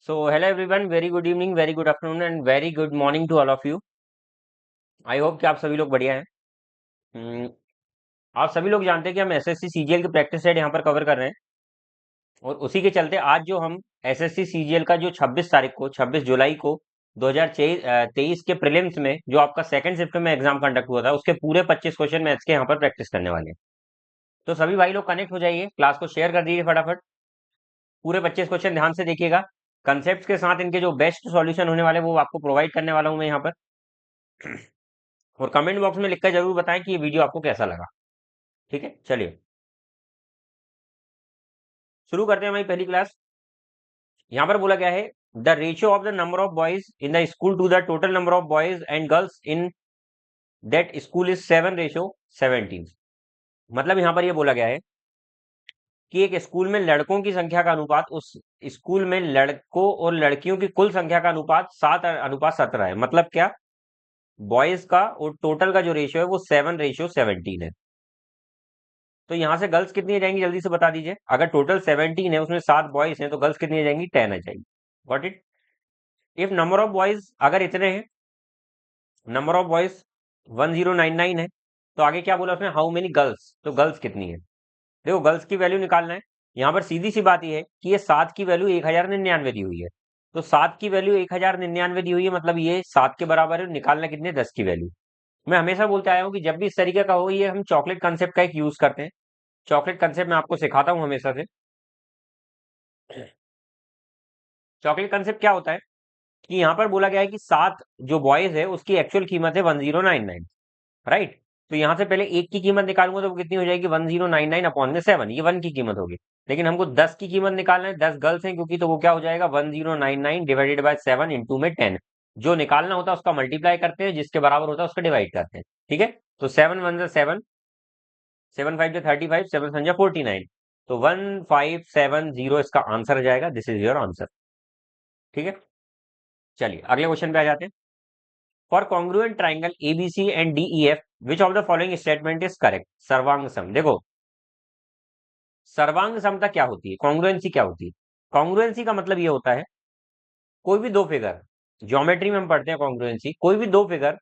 So hello everyone, very good evening, very good afternoon and very good morning to all of you. I hope कि आप सभी लोग बढ़िया हैं। हम्म, आप सभी लोग जानते हैं कि हम एसएससी सीजीएल के प्रैक्टिस सेट यहाँ पर कवर कर रहे हैं और उसी के चलते आज जो हम एसएससी सीजीएल का जो 26 तारीख को 26 जुलाई को 2023 के प्रीलिम्स में जो आपका सेकंड शिफ्ट में एग्जाम कंडक्ट हुआ था उसके पूरे 25 क्वेश्चन मैथ्स के यहाँ पर प्रैक्टिस करने वाले हैं। तो सभी भाई लोग कनेक्ट हो जाइए, क्लास को शेयर कर दीजिए फटाफट। पूरे 25 क्वेश्चन ध्यान से देखिएगा। कंसेप्ट के साथ इनके जो बेस्ट सॉल्यूशन होने वाले वो आपको प्रोवाइड करने वाला हूँ मैं यहाँ पर। और कमेंट बॉक्स में लिखकर जरूर बताएं कि ये वीडियो आपको कैसा लगा। ठीक है, चलिए शुरू करते हैं हमारी पहली क्लास। यहाँ पर बोला गया है the ratio of the number of boys in the school to the total number of boys and girls in that school is 7:17। मतलब यहाँ पर ये बोला गया है कि एक स्कूल में लड़कों की संख्या का अनुपात उस स्कूल में लड़कों और लड़कियों की कुल संख्या का अनुपात 7:17 है। मतलब क्या, बॉयज का और टोटल का जो रेशियो है वो 7:17 है। तो यहाँ से गर्ल्स कितनी आ जाएंगी जल्दी से बता दीजिए। अगर टोटल 17 है उसमें 7 बॉयज हैं तो गर्ल्स कितनी आ जाएंगी, 10 आ जाएंगी। Got it. If number of boys अगर इतने हैं, नंबर ऑफ बॉयज 1099 है, तो आगे क्या बोला उसने, हाउ मेनी गर्ल्स, तो गर्ल्स कितनी है। देखो गर्ल्स की वैल्यू निकालना है। यहाँ पर सीधी सी बात यह है कि ये 7 की वैल्यू 1099 दी हुई है, तो 7 की वैल्यू 1099 दी हुई है, मतलब ये 7 के बराबर है। निकालना कितने, 10 की वैल्यू। मैं हमेशा बोलते आया हूँ कि जब भी इस तरीके का हो, ये हम चॉकलेट कंसेप्ट का एक यूज करते हैं। चॉकलेट कंसेप्ट मैं आपको सिखाता हूँ हमेशा से। चॉकलेट कंसेप्ट क्या होता है कि यहाँ पर बोला गया है कि 7 जो बॉयज है उसकी एक्चुअल कीमत है 1099, राइट। तो यहाँ से पहले एक की कीमत निकालूंगा तो वो कितनी हो जाएगी, 1099 अपॉन में 7, ये 1 की कीमत होगी। लेकिन हमको 10 की कीमत निकालना है, 10 गर्ल्स हैं क्योंकि, तो वो क्या हो जाएगा 1099 डिवाइडेड बाय 7 इंटू में 10। जो निकालना होता है उसका मल्टीप्लाई करते हैं, जिसके बराबर होता है उसका डिवाइड करते हैं। ठीक है, तो 7 1 7 5 35, 7 49, तो 1570 इसका आंसर आ जाएगा। This is your answer. ठीक है, चलिए अगले क्वेश्चन पे आ जाते हैं। For congruent triangle ABC and DEF which of the following statement is correct. सर्वांग सम, देखो सर्वांग समता क्या होती है, कॉन्ग्रुएंसी क्या होती है। कॉन्ग्रुएंसी का मतलब ये होता है कोई भी दो फिगर, ज्योमेट्री में हम पढ़ते हैं कॉन्ग्रुएंसी, कोई भी दो फिगर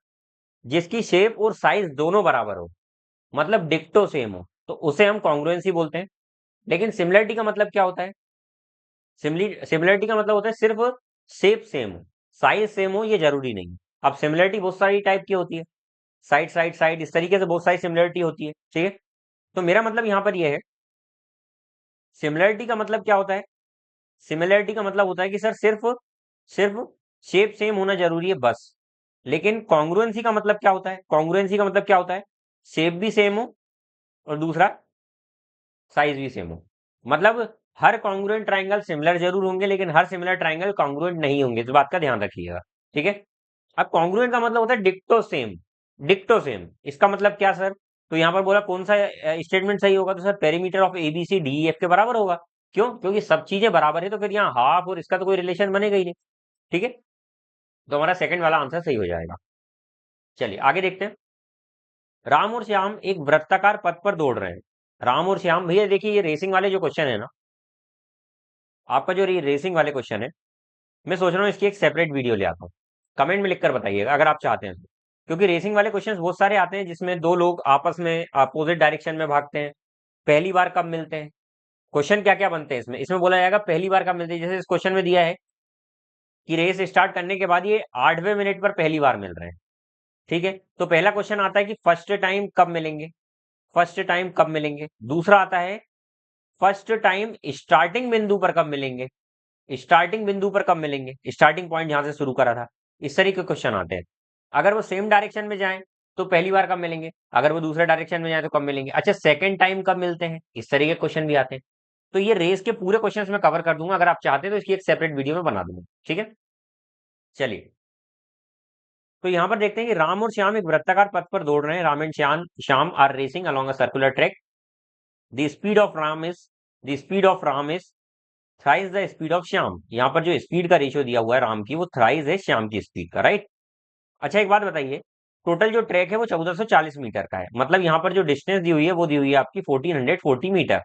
जिसकी शेप और साइज दोनों बराबर हो, मतलब डिक्टो सेम हो, तो उसे हम कॉन्ग्रुएंसी बोलते हैं। लेकिन सिमिलरिटी का मतलब क्या होता है, सिमिलरिटी का मतलब होता है सिर्फ शेप सेम हो, साइज सेम हो, ये जरूरी नहीं। अब सिमिलरिटी बहुत सारी टाइप की होती है, साइड साइड साइड, इस तरीके से बहुत सारी सिमिलरिटी होती है। ठीक है, तो मेरा मतलब यहां पर यह है, सिमिलरिटी का मतलब क्या होता है, सिमिलरिटी का मतलब होता है कि सर सिर्फ सिर्फ शेप सेम होना जरूरी है बस। लेकिन कॉन्ग्रुएंसी का मतलब क्या होता है, कॉन्ग्रुएंसी का मतलब क्या होता है, शेप भी सेम हो और दूसरा साइज भी सेम हो। मतलब हर कॉन्ग्रुएंट ट्राइंगल सिमिलर जरूर होंगे, लेकिन हर सिमिलर ट्राइंगल कॉन्ग्रुएंट नहीं होंगे, इस बात का ध्यान रखिएगा। ठीक है, अब कॉन्ग्रुएंट का मतलब होता है डिक्टो सेम। डिक्टो सेम इसका मतलब क्या सर, तो यहां पर बोला कौन सा स्टेटमेंट सही होगा, तो sir perimeter of ABC D F के बराबर होगा। क्यों, क्योंकि सब चीजें बराबर है, तो फिर यहाँ हाफ और इसका तो कोई रिलेशन बनेगा ही नहीं। ठीक है, तो हमारा सेकंड वाला आंसर सही हो जाएगा। चलिए आगे देखते हैं। राम और श्याम एक वृत्ताकार पथ पर दौड़ रहे हैं। राम और श्याम, भैया देखिए ये रेसिंग वाले जो क्वेश्चन है ना, आपका जो ये रेसिंग वाले क्वेश्चन है, मैं सोच रहा हूँ इसकी एक सेपरेट वीडियो ले आता हूँ। कमेंट में लिखकर बताइएगा अगर आप चाहते हैं तो। क्योंकि रेसिंग वाले क्वेश्चंस बहुत सारे आते हैं जिसमें दो लोग आपस में अपोजिट डायरेक्शन में भागते हैं। पहली बार कब मिलते हैं, क्वेश्चन क्या क्या बनते हैं इसमें, इसमें बोला जाएगा पहली बार कब मिलते हैं। जैसे इस क्वेश्चन में दिया है कि रेस स्टार्ट करने के बाद ये 8वें मिनट पर पहली बार मिल रहे हैं। ठीक है, तो पहला क्वेश्चन आता है कि फर्स्ट टाइम कब मिलेंगे, फर्स्ट टाइम कब मिलेंगे। दूसरा आता है फर्स्ट टाइम स्टार्टिंग बिंदु पर कब मिलेंगे, स्टार्टिंग बिंदु पर कब मिलेंगे, स्टार्टिंग पॉइंट जहां से शुरू करा था। इस तरीके के क्वेश्चन आते हैं। अगर वो सेम डायरेक्शन में जाएं तो पहली बार कब मिलेंगे, अगर वो दूसरे डायरेक्शन में जाए तो कब मिलेंगे। अच्छा, सेकंड टाइम कब मिलते हैं, इस तरीके के क्वेश्चन भी आते हैं। तो ये रेस के पूरे क्वेश्चंस में कवर कर दूंगा, अगर आप चाहते हैं तो इसकी एक सेपरेट वीडियो में बना दूंगा। ठीक है, चलिए तो यहां पर देखते हैं कि राम और श्याम एक वृत्ताकार पथ पर दौड़ रहे हैं। Ram and Shyam are racing along a circular track. The speed of Ram is the speed of Ram is thrice the speed of Shyam. यहाँ पर जो स्पीड का रेशियो दिया हुआ है राम की, वो थ्राइज है श्याम की स्पीड का, राइट। अच्छा एक बात बताइए, टोटल जो ट्रैक है वो 1440 मीटर का है, मतलब यहाँ पर जो डिस्टेंस दी हुई है वो दी हुई है आपकी 1440 मीटर।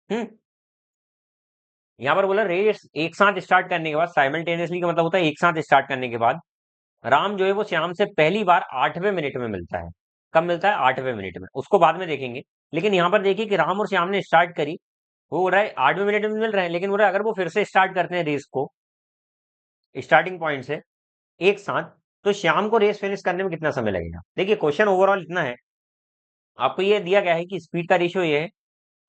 हम्म यहाँ पर बोला रेस एक साथ स्टार्ट करने के बाद, साइमल्टेनियसली का मतलब होता है एक साथ स्टार्ट करने के बाद राम जो है वो श्याम से पहली बार 8वें मिनट में मिलता है। कब मिलता है? 8वें मिनट में, उसको बाद में देखेंगे। लेकिन यहाँ पर देखिए कि राम और श्याम ने स्टार्ट करी, वो हो रहा है 8वें मिनट में मिल रहे हैं, लेकिन बोल रहा है अगर वो फिर से स्टार्ट करते हैं रेस को स्टार्टिंग पॉइंट से एक साथ, तो श्याम को रेस फिनिश करने में कितना समय लगेगा? देखिए क्वेश्चन ओवरऑल इतना है, आपको ये दिया गया है कि स्पीड का रेशियो ये है,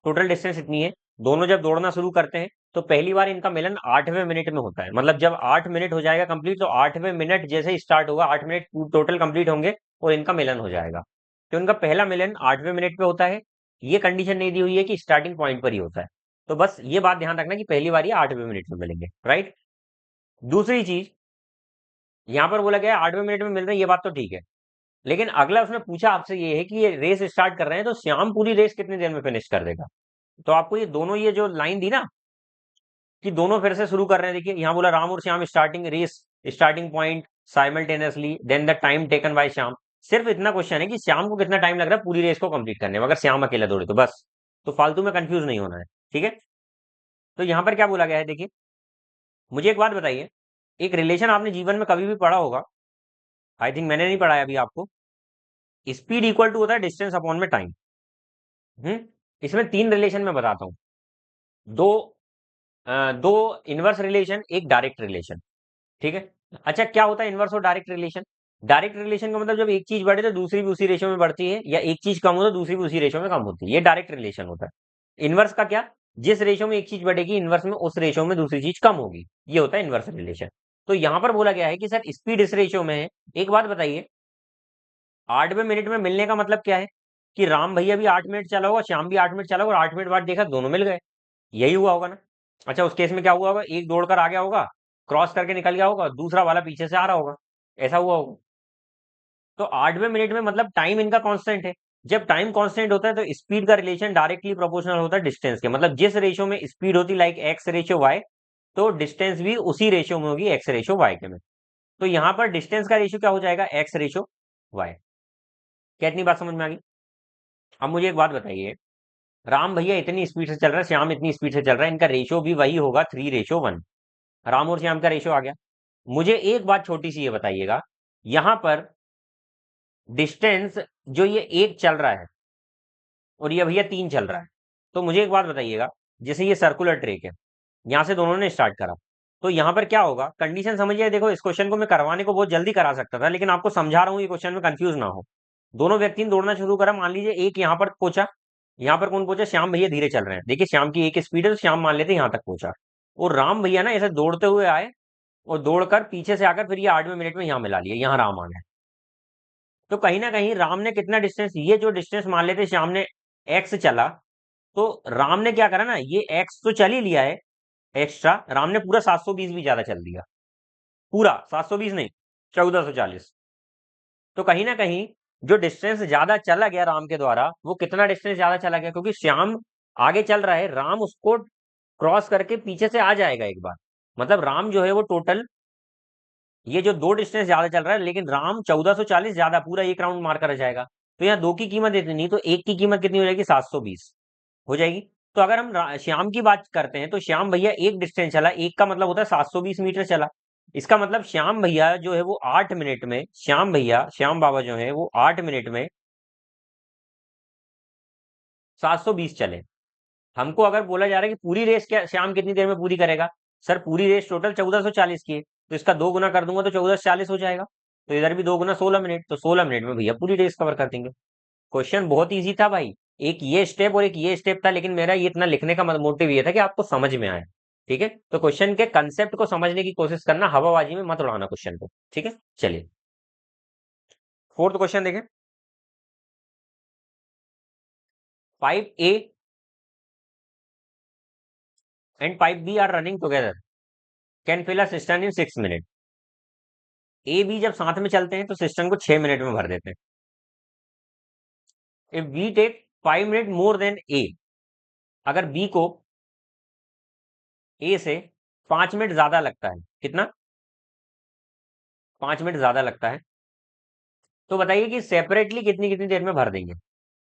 टोटल डिस्टेंस इतनी है, दोनों जब दौड़ना शुरू करते हैं तो पहली बार इनका मिलन 8वें मिनट में होता है। मतलब जब 8 मिनट हो जाएगा कंप्लीट, तो 8वें मिनट जैसे ही स्टार्ट होगा 8 मिनट टोटल कंप्लीट होंगे और इनका मिलन हो जाएगा। तो इनका पहला मिलन 8वें मिनट पे होता है। ये कंडीशन नहीं दी हुई है कि स्टार्टिंग पॉइंट पर ही होता है। तो बस ये बात ध्यान रखना कि पहली बार ये 8वें मिनट में मिलेंगे, राइट। दूसरी चीज, यहाँ पर बोला गया है 8वें मिनट में मिल रहे हैं, ये बात तो ठीक है। लेकिन अगला उसने पूछा आपसे ये है कि ये रेस स्टार्ट कर रहे हैं तो श्याम पूरी रेस कितनी देर में फिनिश कर देगा। तो आपको ये दोनों, ये जो लाइन दी ना कि दोनों फिर से शुरू कर रहे हैं, देखिए यहाँ बोला राम और Shyam starting race, starting point simultaneously, then the time taken by Shyam. सिर्फ इतना क्वेश्चन है कि श्याम को कितना टाइम लग रहा है पूरी रेस को कंप्लीट करने में, अगर श्याम अकेला दौड़े तो बस। तो फालतू में कंफ्यूज नहीं होना है, ठीक है। तो यहाँ पर क्या बोला गया है, देखिए मुझे एक बात बताइए, एक रिलेशन आपने जीवन में कभी भी पढ़ा होगा, आई थिंक मैंने नहीं पढ़ाया अभी आपको। स्पीड इक्वल टू होता है डिस्टेंस अपॉन में टाइम। इसमें तीन रिलेशन में बताता हूँ, दो दो इनवर्स रिलेशन, एक डायरेक्ट रिलेशन, ठीक है। अच्छा, क्या होता है इनवर्स और डायरेक्ट रिलेशन? डायरेक्ट रिलेशन का मतलब जब एक चीज बढ़े तो दूसरी भी उसी रेशो में बढ़ती है, या एक चीज कम हो तो दूसरी भी उसी रेशो में कम होती है, ये डायरेक्ट रिलेशन होता है। इनवर्स का क्या? जिस रेशो में एक चीज बढ़ेगी इनवर्स में उस रेशो में दूसरी चीज कम होगी, ये होता है इनवर्स रिलेशन। तो यहां पर बोला गया है कि सर स्पीड इस रेशो में है। एक बात बताइए, 8वें मिनट में मिलने का मतलब क्या है? कि राम भैया भी 8 मिनट चला होगा, श्याम भी 8 मिनट चला होगा, और 8 मिनट बाद देखा दोनों मिल गए, यही हुआ होगा ना। अच्छा, उस केस में क्या हुआ होगा? एक दौड़कर आ गया होगा, क्रॉस करके निकल गया होगा, दूसरा वाला पीछे से आ रहा होगा, ऐसा हुआ होगा। तो 8वें मिनट में मतलब टाइम इनका कांस्टेंट है। जब टाइम कांस्टेंट होता है तो स्पीड का रिलेशन डायरेक्टली प्रोपोर्शनल होता है डिस्टेंस के। मतलब जिस रेशियो में स्पीड होती लाइक एक्स रेशियो वाई, तो डिस्टेंस भी उसी रेशियो में होगी, एक्स रेशियो वाई के में। तो यहाँ पर डिस्टेंस का रेशियो क्या हो जाएगा? X ratio Y. क्या इतनी बात समझ में आ गई? अब मुझे एक बात बताइए, राम भैया इतनी स्पीड से चल रहा है, श्याम इतनी स्पीड से चल रहा है, इनका रेशियो भी वही होगा 3:1। राम और श्याम का रेशियो आ गया। मुझे एक बात छोटी सी ये बताइएगा, यहां पर डिस्टेंस जो ये एक चल रहा है और ये भैया 3 चल रहा है, तो मुझे एक बात बताइएगा, जैसे ये सर्कुलर ट्रैक है, यहां से दोनों ने स्टार्ट करा, तो यहां पर क्या होगा? कंडीशन समझिए। देखो इस क्वेश्चन को मैं करवाने को बहुत जल्दी करा सकता था, लेकिन आपको समझा रहा हूँ ये क्वेश्चन में कंफ्यूज ना हो। दोनों व्यक्ति ने दौड़ना शुरू करा, मान लीजिए एक यहाँ पर पहुंचा, यहाँ पर कौन पहुंचा? श्याम भैया धीरे चल रहे हैं, देखिए श्याम की एक स्पीड है तो श्याम मान लेते यहाँ तक पहुंचा, और राम भैया ना ऐसे दौड़ते हुए आए और दौड़कर पीछे से आकर फिर ये 8वें मिनट में यहाँ मिला लिया, यहाँ राम आ गए। तो कहीं ना कहीं राम ने कितना डिस्टेंस, ये जो डिस्टेंस मान लेते श्याम ने एक्स चला, तो राम ने क्या करा ना, ये एक्स तो चल ही लिया है एक्स्ट्रा, राम ने पूरा 720 भी ज्यादा चल दिया, पूरा 720 नहीं, 1440। तो कहीं ना कहीं जो डिस्टेंस ज्यादा चला गया राम के द्वारा, वो कितना डिस्टेंस ज्यादा चला गया? क्योंकि श्याम आगे चल रहा है, राम उसको क्रॉस करके पीछे से आ जाएगा एक बार। मतलब राम जो है वो टोटल, ये जो दो डिस्टेंस ज्यादा चल रहा है, लेकिन राम 1440 ज्यादा पूरा एक राउंड मार कर जाएगा। तो यहाँ दो की कीमत इतनी, तो एक की कीमत कितनी हो जाएगी? 720 हो जाएगी। तो अगर हम श्याम की बात करते हैं, तो श्याम भैया एक डिस्टेंस चला, एक का मतलब होता है 720 मीटर चला। इसका मतलब श्याम भैया जो है वो 8 मिनट में, श्याम भैया, श्याम बाबा जो है वो 8 मिनट में 720 चले। हमको अगर बोला जा रहा है कि पूरी रेस क्या श्याम कितनी देर में पूरी करेगा, सर पूरी रेस टोटल 1440 की है, तो इसका 2 गुना कर दूंगा तो 1440 हो जाएगा। तो इधर भी 2 गुना 16 मिनट, तो 16 मिनट में भैया पूरी रेस कवर कर देंगे। क्वेश्चन बहुत इजी था भाई, एक ये स्टेप और एक ये स्टेप था, लेकिन मेरा ये इतना लिखने का मोटिव ये था कि आपको समझ में आए, ठीक है। तो क्वेश्चन के कंसेप्ट को समझने की कोशिश करना, हवाबाजी में मत उड़ाना क्वेश्चन को, ठीक है। चलिए फोर्थ क्वेश्चन देखें। Pipe A and pipe B are running together, can fill a system in 6 minute. A B जब साथ में चलते हैं तो सिस्टम को 6 मिनट में भर देते हैं। If B take 5 minute more than A, अगर बी को ए से 5 मिनट ज्यादा लगता है, कितना? 5 मिनट ज्यादा लगता है, तो बताइए कि सेपरेटली कितनी कितनी देर में भर देंगे।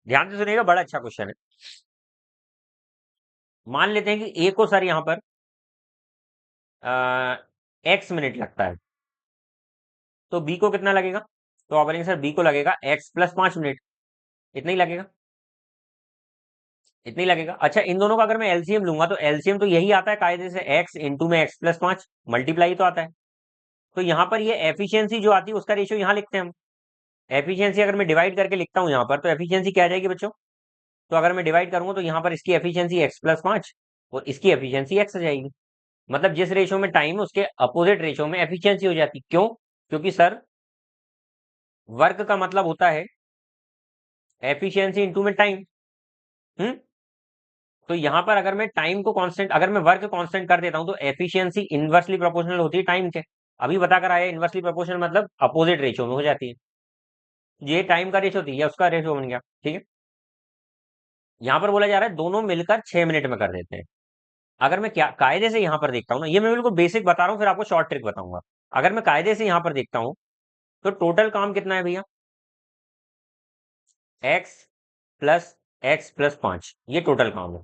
ध्यान से सुनिएगा, बड़ा अच्छा क्वेश्चन है। मान लेते हैं कि ए को सर यहां पर एक्स मिनट लगता है, तो बी को कितना लगेगा? तो आप बोलेंगे सर बी को लगेगा एक्स प्लस 5 मिनट, इतना ही लगेगा, इतना ही लगेगा। अच्छा, इन दोनों का अगर मैं एलसीएम लूंगा तो एलसीएम तो यही आता है कायदे से, एक्स इंटू में एक्स प्लस 5 मल्टीप्लाई तो आता है। तो यहाँ पर ये एफिशिएंसी जो आती है उसका रेशियो यहाँ लिखते हैं हम। एफिशिएंसी अगर मैं डिवाइड करके लिखता हूँ यहाँ पर, तो एफिशिएंसी क्या आ जाएगी बच्चों? तो अगर मैं डिवाइड करूंगा तो यहाँ पर इसकी एफिशिएंसी एक्स प्लस 5 और इसकी एफिशिएंसी एक्स आ जाएगी। मतलब जिस रेशियो में टाइम है उसके अपोजिट रेशियो में एफिशिएंसी हो जाती। क्यों? क्योंकि सर वर्क का मतलब होता है एफिशिएंसी इंटू में टाइम। हम्म तो यहां पर अगर मैं टाइम को कांस्टेंट, अगर मैं वर्क कांस्टेंट कर देता हूं तो एफिशिएंसी इनवर्सली प्रोपोर्शनल होती है टाइम के। अभी बताकर आया इनवर्सली प्रोपोर्शनल मतलब अपोजिट रेशियो में हो जाती है। ये टाइम का रेशियो थी, या उसका रेशियो बन गया। ठीक है, यहां पर बोला जा रहा है दोनों मिलकर 6 मिनट में कर देते हैं। अगर मैं क्या कायदे से यहां पर देखता हूं ना, ये मैं बिल्कुल बेसिक बता रहा हूं, फिर आपको शॉर्ट ट्रिक बताऊंगा। अगर मैं कायदे से यहां पर देखता हूं तो टोटल काम कितना है भैया? एक्स प्लस 5, ये टोटल काम है।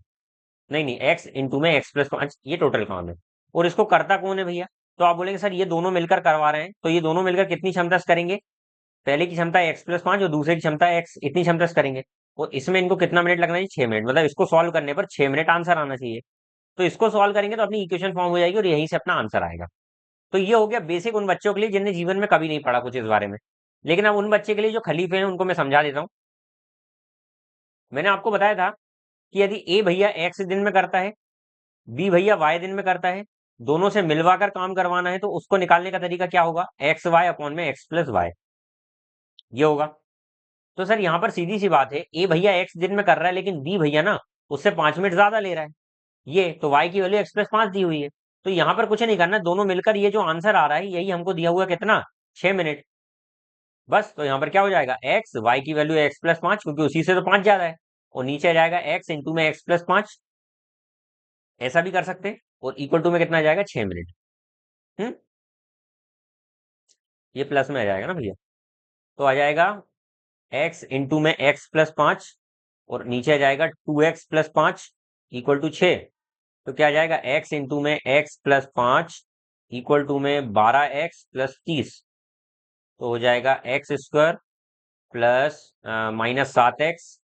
नहीं नहीं, एक्स इंटू में एक्स प्लस 5, ये टोटल काम है। और इसको करता कौन है भैया? तो आप बोलेंगे सर ये दोनों मिलकर करवा रहे हैं, तो ये दोनों मिलकर कितनी क्षमता से करेंगे? पहले की क्षमता एक्स प्लस 5 और दूसरे की क्षमता एक्स, इतनी क्षमता से करेंगे। और इसमें इनको कितना मिनट लगना चाहिए? 6 मिनट। मतलब इसको सॉल्व करने पर 6 मिनट आंसर आना चाहिए। तो इसको सॉल्व करेंगे तो अपनी इक्वेशन फॉर्म हो जाएगी और यहीं से अपना आंसर आएगा। तो ये हो गया बेसिक उन बच्चों के लिए जिनने जीवन में कभी नहीं पढ़ा कुछ इस बारे में। लेकिन अब उन बच्चे के लिए जो खलीफे हैं उनको मैं समझा देता हूँ। मैंने आपको बताया था कि यदि ए भैया एक्स दिन में करता है, बी भैया वाई दिन में करता है, दोनों से मिलवाकर काम करवाना है, तो उसको निकालने का तरीका क्या होगा? एक्स वाई अपॉन में एक्स प्लस वाई, ये होगा। तो सर यहां पर सीधी सी बात है, ए भैया एक्स दिन में कर रहा है लेकिन बी भैया ना उससे 5 मिनट ज्यादा ले रहा है। ये तो वाई की वैल्यू एक्स प्लस 5 दी हुई है। तो यहां पर कुछ नहीं करना, दोनों मिलकर ये जो आंसर आ रहा है यही हमको दिया हुआ कितना? 6 मिनट। बस, तो यहाँ पर क्या हो जाएगा? एक्स वाई की वैल्यू एक्स प्लस 5, क्योंकि उसी से तो 5 ज्यादा है। और नीचे आ जाएगा एक्स इंटू में एक्स प्लस 5, ऐसा भी कर सकते हैं। और इक्वल टू में कितना आ जाएगा? 6 मिनट। हम्म ये प्लस में आ जाएगा ना भैया, तो आ जाएगा एक्स इंटू में एक्स प्लस 5 और नीचे आ जाएगा 2x प्लस 5 इक्वल टू 6। तो क्या आ जाएगा? एक्स इंटू में एक्स प्लस 5 इक्वल टू में 12x प्लस 30। तो हो जाएगा एक्स स्क्वायर प्लस -7x।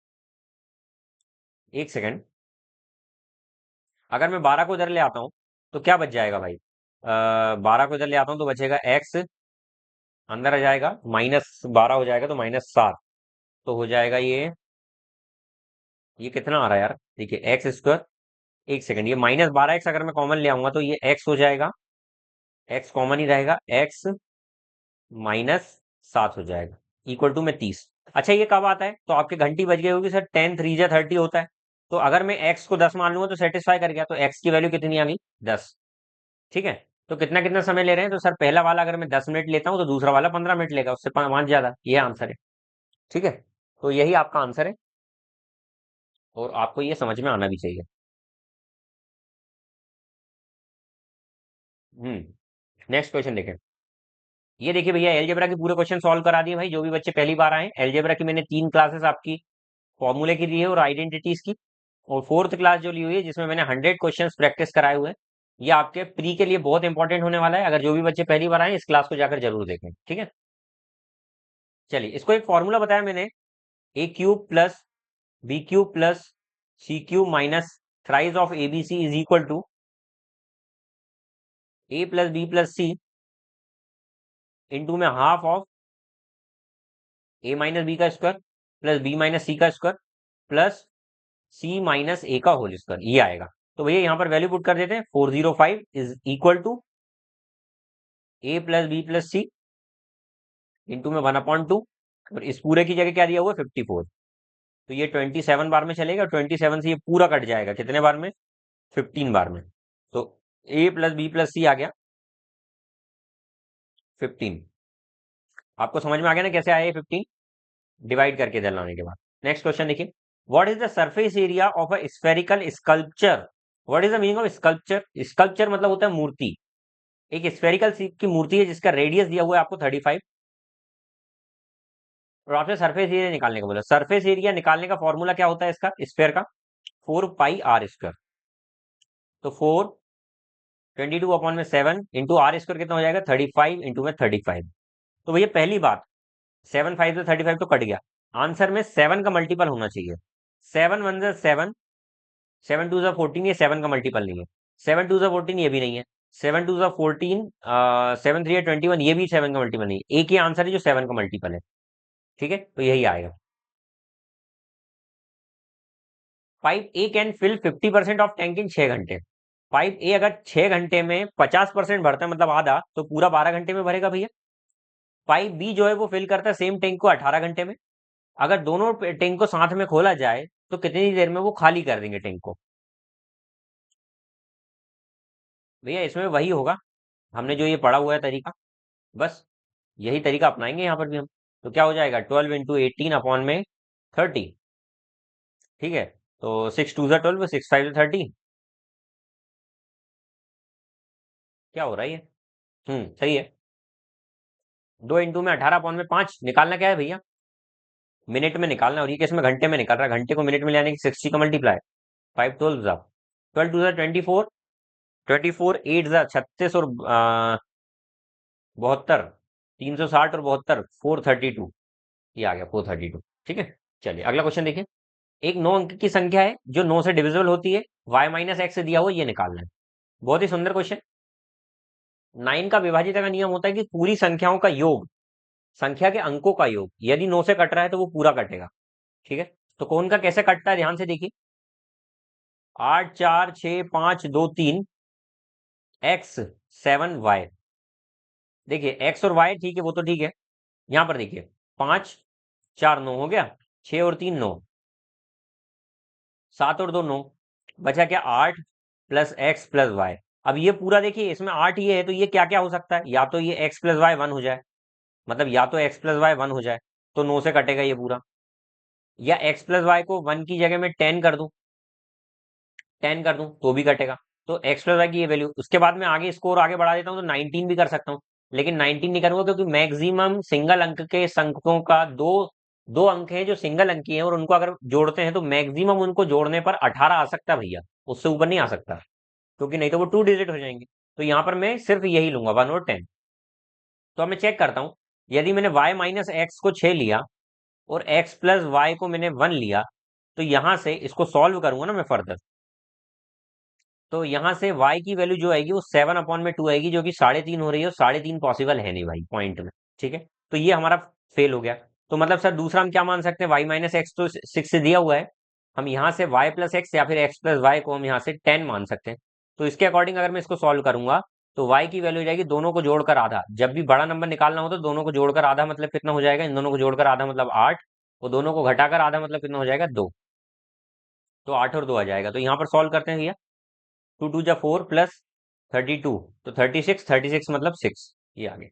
एक सेकेंड, अगर मैं 12 को इधर ले आता हूं तो क्या बच जाएगा भाई? 12 को इधर ले आता हूं तो बचेगा एक्स, अंदर आ जाएगा, -12 हो जाएगा तो -7। तो हो जाएगा ये कितना आ रहा है यार? देखिए एक्स स्क्वायर, एक सेकंड, ये -12x अगर मैं कॉमन ले आऊंगा तो ये x हो जाएगा, x कॉमन ही रहेगा, x -7 हो जाएगा इक्वल टू में 30। अच्छा, ये कब आता है? तो आपके घंटी बज गई होगी सर, 10 3 जा 30 होता है। तो अगर मैं x को 10 मान लूंगा तो सेटिस्फाई कर गया, तो x की वैल्यू कितनी आ गई? 10। ठीक है, तो कितना कितना समय ले रहे हैं? तो सर पहला वाला अगर मैं 10 मिनट लेता हूँ तो दूसरा वाला 15 मिनट लेगा, उससे 5 ज्यादा। ये आंसर है। ठीक है, तो यही आपका आंसर है और आपको ये समझ में आना भी चाहिए। नेक्स्ट क्वेश्चन देखें। ये देखिए भैया, एलजेब्रा के पूरे क्वेश्चन सॉल्व करा दिए भाई, जो भी बच्चे पहली बार आए। एलजेब्रा की मैंने 3 क्लासेस आपकी फॉर्मूले की दी है और आइडेंटिटीज की, और फोर्थ क्लास जो ली हुई है जिसमें मैंने 100 क्वेश्चन प्रैक्टिस कराए हुए हैं। ये आपके प्री के लिए बहुत इंपॉर्टेंट होने वाला है। अगर जो भी बच्चे पहली बार आए इस क्लास को जाकर जरूर देखें। ठीक है, चलिए, इसको एक फॉर्मूला बताया मैंने, A cube plus B cube plus C cube minus thrice of A B C is equal to A plus B plus C into में half of A minus B का square plus B minus C का square plus C minus A का whole square, ये आएगा। तो भैया यहाँ पर वैल्यू पुट कर देते हैं, 405 is equal to A plus B plus C into में 1/2, और इस पूरे की जगह क्या दिया हुआ है? 54। तो ये 27 बार में चलेगा, 27 से ये पूरा कट जाएगा कितने बार में? 15 बार में। तो ए प्लस बी प्लस सी आ गया 15। आपको समझ में आ गया ना कैसे आया ये 15? डिवाइड करके इधर लाने के बाद। नेक्स्ट क्वेश्चन देखिए, what is the surface area of a spherical sculpture? What is the meaning of sculpture? Sculpture मतलब होता है मूर्ति। एक स्फेरिकल की मूर्ति है जिसका रेडियस दिया हुआ है आपको 35, और आपसे सरफेस एरिया निकालने का बोला। सरफेस एरिया निकालने का फॉर्मूला क्या होता है इसका, स्फेयर का? 4 पाई आर स्क्वायर। तो 4 22 में 7 इंटू आर स्क्वायर कितना हो जाएगा 35 इंटू में 35। तो भैया पहली बात, 7 5 से 35 तो कट गया, आंसर में 7 का मल्टीपल होना चाहिए। 7 1 7, 7 2 14, ये 7 का मल्टीपल नहीं है। 7 2 14 ये भी नहीं है। 7 2 14, 7 3 21, ये भी 7 का मल्टीपल नहीं है। एक ही आंसर है जो 7 का मल्टीपल है। ठीक है, तो यही आएगा। Pipe A can fill 50% of tank in 6 घंटे। पाइप ए अगर 6 घंटे में 50% भरता है, मतलब आधा, तो पूरा 12 घंटे में भरेगा भैया। पाइप बी जो है वो फिल करता है सेम टैंक को 18 घंटे में। अगर दोनों टैंक को साथ में खोला जाए तो कितनी देर में वो खाली कर देंगे टैंक को? भैया इसमें वही होगा, हमने जो ये पढ़ा हुआ है तरीका, बस यही तरीका अपनाएंगे यहाँ पर भी हम। तो क्या हो जाएगा, 12 इंटू 18 अपॉन में 30। ठीक है, तो 6 2 12, 6 5 30। क्या हो रहा है ये? सही है। 2 इंटू में 18 अपॉन में 5 निकालना क्या है भैया? मिनट में निकालना, और ये केस में घंटे में निकाल रहा है। घंटे को मिनट में ले आने की 60 का मल्टीप्लाई, 5 12 12 2 24, 24 8 36 और 72, 360 और 72, 432। ये आ गया 432। ठीक है, चलिए अगला क्वेश्चन देखिए। एक 9 अंक की संख्या है जो 9 से डिविजिबल होती है, y - x से दिया हुआ, ये निकालना है। बहुत ही सुंदर क्वेश्चन। 9 का विभाजित का नियम होता है कि पूरी संख्याओं का योग, संख्या के अंकों का योग, यदि 9 से कट रहा है तो वो पूरा कटेगा। ठीक है, तो कौन का कैसे कटता है ध्यान से देखिए। 8 4 6 5 2 3 x 7 y। देखिए x और y ठीक है, वो तो ठीक है। यहां पर देखिए, 5 4 9 हो गया, 6 और 3 9, 7 और 2 9, बचा क्या 8 + x + y। अब ये पूरा देखिए, इसमें 8 ये है, तो ये क्या क्या हो सकता है, या तो ये x + y 1 हो जाए, मतलब या तो x + y 1 हो जाए, तो 9 से कटेगा ये पूरा, या x + y को 1 की जगह में 10 कर दूं, 10 कर दूं तो भी कटेगा। तो x + y की ये वैल्यू, उसके बाद में आगे स्कोर आगे बढ़ा देता हूँ तो 19 भी कर सकता हूँ, लेकिन 19 नहीं करूंगा क्योंकि मैक्सिमम सिंगल अंक के संख्यों का दो दो अंक हैं जो सिंगल अंक की हैं, और उनको अगर जोड़ते हैं तो मैक्सिमम उनको जोड़ने पर 18 आ सकता है भैया, उससे ऊपर नहीं आ सकता, क्योंकि नहीं तो वो 2 डिजिट हो जाएंगे। तो यहाँ पर मैं सिर्फ यही लूंगा, 1 और 10। तो अब मैं चेक करता हूँ, यदि मैंने y - x को 6 लिया और x + y को मैंने 1 लिया, तो यहां से इसको सॉल्व करूंगा ना मैं फर्दर, तो यहां से y की वैल्यू जो आएगी वो 7/2 आएगी, जो कि 3.5 हो रही है, और 3.5 पॉसिबल है नहीं भाई पॉइंट में। ठीक है, तो ये हमारा फेल हो गया। तो मतलब सर दूसरा हम क्या मान सकते हैं, y - x तो 6 से दिया हुआ है, हम यहाँ से y + x या फिर x + y को हम यहाँ से 10 मान सकते हैं। तो इसके अकॉर्डिंग अगर मैं इसको सॉल्व करूंगा तो y की वैल्यू हो जाएगी, दोनों को जोड़कर आधा, जब भी बड़ा नंबर निकालना हो तो दोनों को जोड़कर आधा मतलब कितना हो जाएगा, इन दोनों को जोड़कर आधा मतलब 8, और दोनों को घटाकर आधा मतलब कितना हो जाएगा 2। तो 8 और 2 आ जाएगा। तो यहाँ पर सॉल्व करते हैं भैया, 2 2 जा 4 + 32, तो 36, 36 मतलब 6, ये आ गया।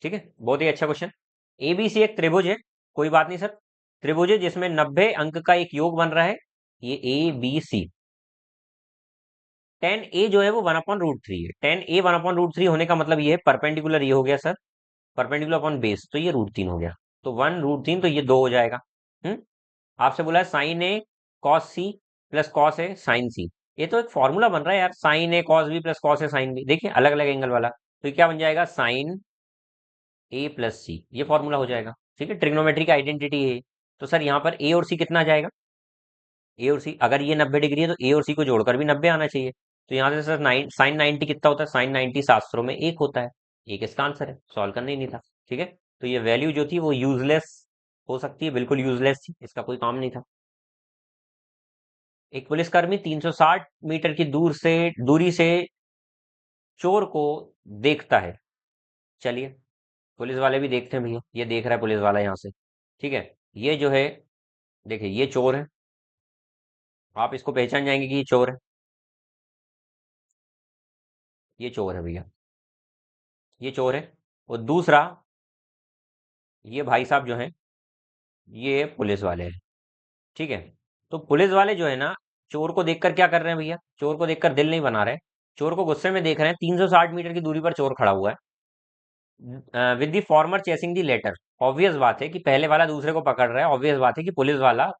ठीक है, बहुत ही अच्छा क्वेश्चन। एबीसी एक त्रिभुज है, कोई बात नहीं सर, त्रिभुज है जिसमें 90 अंक का एक योग बन रहा है, ये ए बी सी। 10a जो है वो 1/√3 है, 10a 1/√3 होने का मतलब ये है, परपेंडिकुलर ये हो गया सर, परपेंडिकुलर अपॉन बेस, तो ये √3 हो गया, तो 1√3, तो ये 2 हो जाएगा। हम्म आपसे बोला है sign A cos C plus cos A sign सी। ये तो एक फॉर्मूला बन रहा है यार, sign A cos B plus cos A sine B, देखिए अलग अलग एंगल वाला, तो ये क्या बन जाएगा, साइन ए प्लस सी, ये फॉर्मूला हो जाएगा। ठीक है, ट्रिग्नोमेट्री की आइडेंटिटी है। तो सर यहाँ पर ए और सी कितना आ जाएगा, ए और सी, अगर ये 90 डिग्री है तो ए और सी को जोड़कर भी 90 आना चाहिए। तो यहाँ से सर साइन 90 कितना होता है, साइन 90 शास्त्रों में 1 होता है, एक इसका आंसर है, सॉल्व करना ही नहीं था। ठीक है, तो ये वैल्यू जो थी वो यूजलेस हो सकती है, बिल्कुल यूजलेस थी, इसका कोई काम नहीं था। एक पुलिसकर्मी 360 मीटर की दूरी से चोर को देखता है। चलिए, पुलिस वाले भी देखते हैं भैया, ये देख रहा है पुलिस वाला यहाँ से। ठीक है, ये जो है, देखिए ये चोर है, आप इसको पहचान जाएंगे कि ये चोर है, ये चोर है भैया, ये चोर है। और दूसरा, ये भाई साहब जो हैं, ये पुलिस वाले हैं। ठीक है, तो पुलिस वाले जो है ना, चोर को देखकर क्या कर रहे हैं भैया, चोर को देखकर दिल नहीं बना रहे, चोर को गुस्से में देख रहे हैं। 360 मीटर की दूरी पर चोर खड़ा हुआ है, with the former chasing the latter. Obvious बात है कि पहले वाला दूसरे को पकड़ रहा है, ऑब्वियस बात है कि पुलिस वाला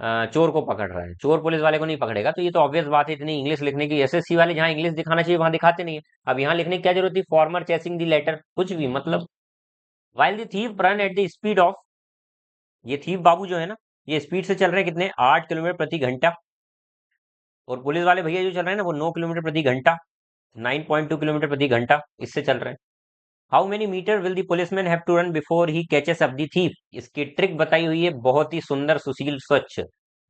चोर को पकड़ रहा है, चोर पुलिस वाले को नहीं पकड़ेगा। तो ये तो ऑब्वियस बात है, इतनी इंग्लिश लिखने की, एसएससी वाले जहाँ इंग्लिश दिखाना चाहिए वहां दिखाते नहीं है। अब यहाँ लिखने की क्या जरूरत थी, फॉर्मर चेसिंग दी लेटर, कुछ भी मतलब। While the thief run at the speed of, ये थीव बाबू जो है ना, ये स्पीड से चल रहे हैं कितने, 8 किलोमीटर प्रति घंटा। और पुलिस वाले भैया जो चल रहे हैं ना, वो 9 किलोमीटर प्रति घंटा, 9.2 किलोमीटर प्रति घंटा इससे चल रहे हैं। How many meter will the policeman have to run before he catches up the thief, इसकी ट्रिक बताई हुई है, बहुत ही सुंदर, सुशील, स्वच्छ।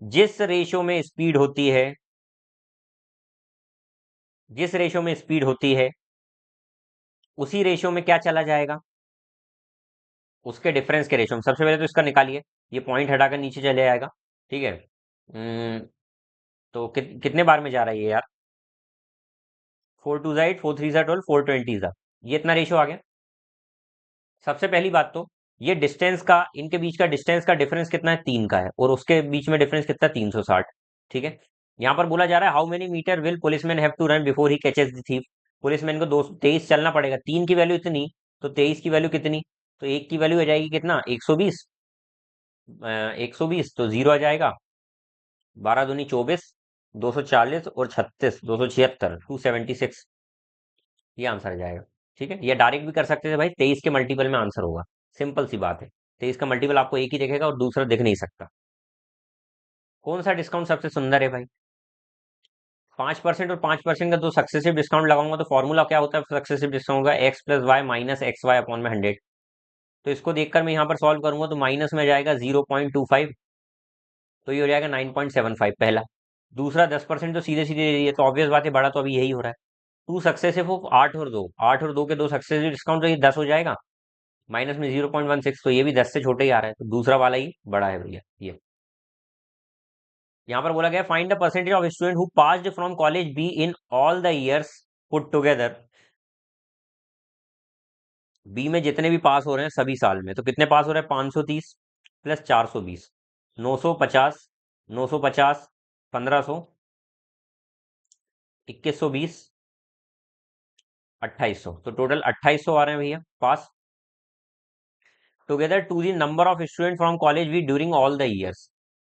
जिस रेशो में स्पीड होती है, जिस रेशो में स्पीड होती है, उसी रेशो में क्या चला जाएगा, उसके डिफरेंस के रेशो में। सबसे पहले तो इसका निकालिए, ये पॉइंट हटाकर नीचे चले जाएगा, ठीक है। तो कितने बार में जा रहा है ये यार, 4 2 8, 4 3 12, 4 20, ये इतना रेशो आ गया। सबसे पहली बात तो, ये डिस्टेंस का, इनके बीच का डिस्टेंस का डिफरेंस कितना है, 3 का है, और उसके बीच में डिफरेंस कितना, 360, ठीक है। यहाँ पर बोला जा रहा है how many meter will policeman have to run before he catches the thief, policeman को 23 चलना पड़ेगा, 3 की वैल्यू इतनी, तो 23 की वैल्यू कितनी, तो एक की वैल्यू हो जाएगी कितना, 120, 120 तो जीरो आ जाएगा, 12 दूनी 24, 240 और 36, 276, 276, ये आंसर आ जाएगा, ठीक है। ये डायरेक्ट भी कर सकते थे भाई, 23 के मल्टीपल में आंसर होगा, सिंपल सी बात है। 23 का मल्टीपल आपको एक ही दिखेगा और दूसरा दिख नहीं सकता। कौन सा डिस्काउंट सबसे सुंदर है भाई, 5% और 5% का, तो सक्सेसिव डिस्काउंट लगाऊंगा तो फॉर्मूला क्या होता है सक्सेसिव डिस्काउंट का, x+y माइनस XY अपॉन में 100। तो इसको देखकर मैं यहाँ पर सॉल्व करूंगा तो माइनस में जाएगा 0.25, तो ये हो जाएगा 9.75 पहला। दूसरा 10% तो सीधे सीधे, ये तो ऑब्वियस बात है, बड़ा तो अभी यही हो रहा है। टू सक्सेसिव हो, 8 और 2, 8 और 2 के दो सक्सेसिव डिस्काउंट, तो ये 10 हो जाएगा, माइनस में 0.16, तो ये भी 10 से छोटे ही आ रहा है, तो दूसरा वाला ही बड़ा है भैया ये। यहाँ पर बोला गया find the percentage of student who passed from college B in all the years put together, B में जितने भी पास हो रहे हैं सभी साल में, तो कितने पास हो रहे हैं, 530 प्लस 420, 950, 950, 1500, 2120, 2800, तो टोटल 2800 आ रहे हैं भैया पास, together to the number of student from college we during all the years.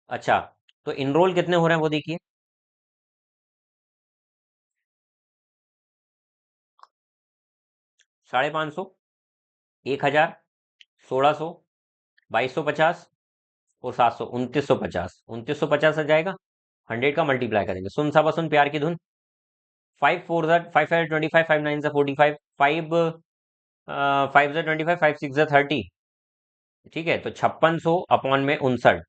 अच्छा, तो इनरोल कितने हो रहे हैं वो देखिए, 550, 1000, 1600, 2250 और 700, 2950, 2950 आ जाएगा, 100 का मल्टीप्लाई करेंगे, सुन सा बसुन प्यार की धुन, 5 4 5 5 25, 5 9 45, 5 5 5 6 30, ठीक है। तो 5600/59,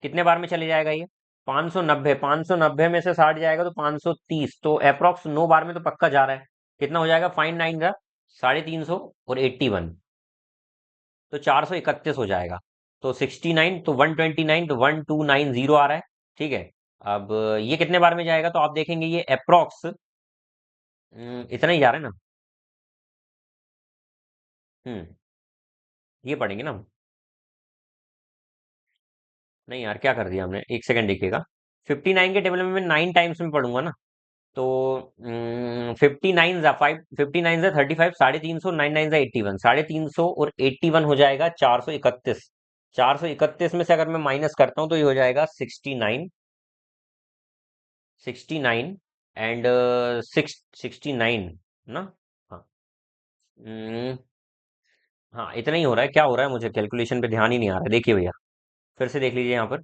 कितने बार में चले जाएगा ये, 590, 590 में से 60 जाएगा तो 530, तो अप्रोक्स 9 बार में तो पक्का जा रहा है। कितना हो जाएगा, फाइन 9 का 350 और 81, तो 431 हो जाएगा। तो 69, तो 129, तो 1290 आ रहा है, ठीक है। अब ये कितने बार में जाएगा, तो आप देखेंगे ये अप्रोक्स इतना ही जा रहा है ना। हम्म ये पढ़ेंगे ना हम। नहीं यार, क्या कर दिया हमने, एक सेकंड देखिएगा। 59 के टेबल में मैं 9 टाइम्स में पढ़ूंगा ना, तो 59 59 35, 350, 99 81, 350 और 81 हो जाएगा 431, 431 में से अगर मैं माइनस करता हूँ तो ये हो जाएगा 69, 69 एंड 69 ना। हाँ, हम्म, हाँ इतना ही हो रहा है, क्या हो रहा है मुझे कैलकुलेशन पे ध्यान ही नहीं आ रहा है, देखिए भैया फिर से देख लीजिए यहाँ पर।